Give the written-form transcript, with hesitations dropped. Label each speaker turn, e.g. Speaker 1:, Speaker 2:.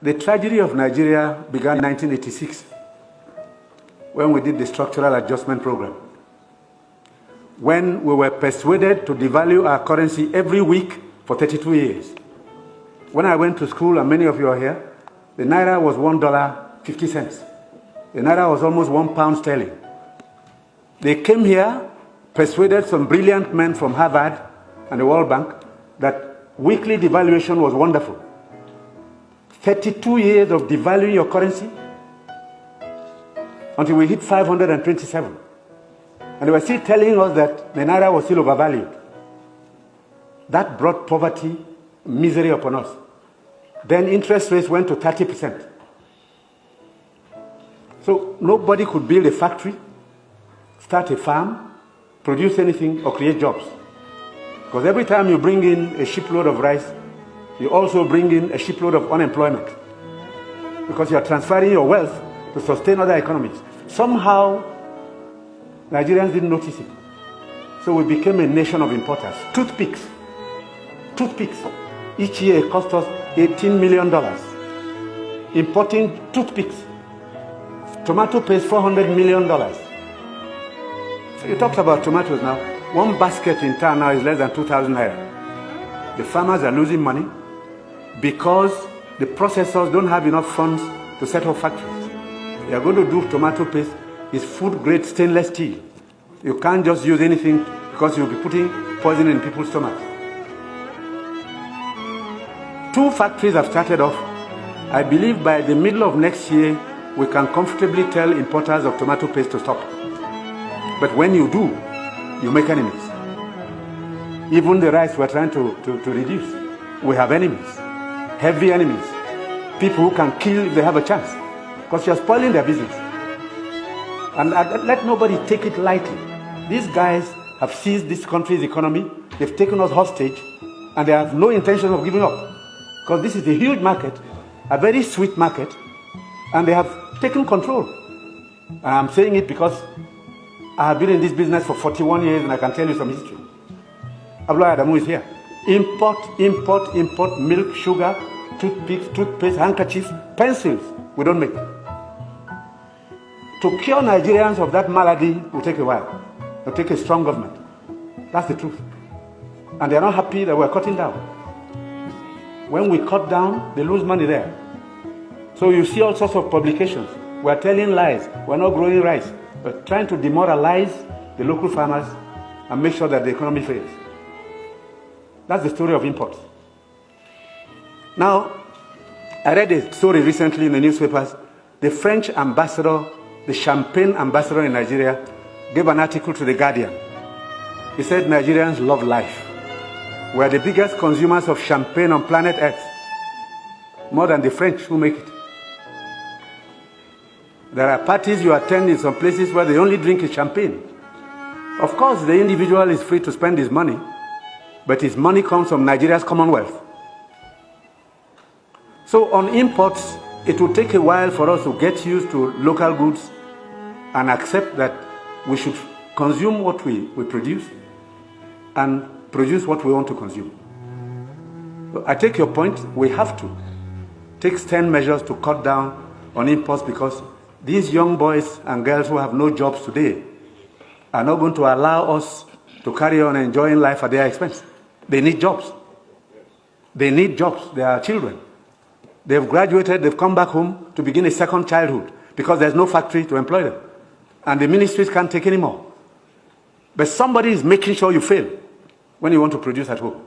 Speaker 1: The tragedy of Nigeria began in 1986 when we did the structural adjustment program. When we were persuaded to devalue our currency every week for 32 years. When I went to school, and many of you are here, the Naira was $1.50. The Naira was almost £1 sterling. They came here, persuaded some brilliant men from Harvard and the World Bank that weekly devaluation was wonderful. 32 years of devaluing your currency until we hit 527. And they were still telling us that the Naira was still overvalued. That brought poverty, misery upon us. Then interest rates went to 30%. So nobody could build a factory, start a farm, produce anything, or create jobs. Because every time you bring in a shipload of rice, you also bring in a shipload of unemployment. Because you are transferring your wealth to sustain other economies. Somehow, Nigerians didn't notice it. So we became a nation of importers. Toothpicks. Each year it cost us $18 million. Importing toothpicks. Tomato paste, $400 million. So you talked about tomatoes now. One basket in town now is less than 2,000 naira. The farmers are losing money because the processors don't have enough funds to set up factories. They are going to do tomato paste. It's food-grade stainless steel. You can't just use anything because you'll be putting poison in people's stomachs. 2 factories have started off. I believe by the middle of next year, we can comfortably tell importers of tomato paste to stop. But when you do, you make enemies. Even the rice we're trying to reduce. We have enemies, heavy enemies. People who can kill if they have a chance. Because you're spoiling their business. And let nobody take it lightly. These guys have seized this country's economy. They've taken us hostage. And they have no intention of giving up. Because this is a huge market, a very sweet market. And they have taken control. And I'm saying it because I have been in this business for 41 years and I can tell you some history. Abdoulaye Adamu is here. Import milk, sugar, toothpicks, toothpaste, handkerchiefs, pencils. We don't make. To cure Nigerians of that malady will take a while. It will take a strong government. That's the truth. And they are not happy that we're cutting down. When we cut down, they lose money there. So you see all sorts of publications. We're telling lies. We're not growing rice. We're trying to demoralize the local farmers and make sure that the economy fails. That's the story of imports. Now, I read a story recently in the newspapers. The French ambassador, the champagne ambassador in Nigeria, gave an article to The Guardian. He said Nigerians love life. We are the biggest consumers of champagne on planet Earth. More than the French who make it. There are parties you attend in some places where they only drink champagne. Of course, the individual is free to spend his money, but his money comes from Nigeria's commonwealth. So on imports, it will take a while for us to get used to local goods and accept that we should consume what we produce and produce what we want to consume. So I take your point. We have to take stern measures to cut down on imports because these young boys and girls who have no jobs today are not going to allow us to carry on enjoying life at their expense. They need jobs. They need jobs. They are children. They've graduated, they've come back home to begin a second childhood because there's no factory to employ them. And the ministries can't take any more. But somebody is making sure you fail when you want to produce at home.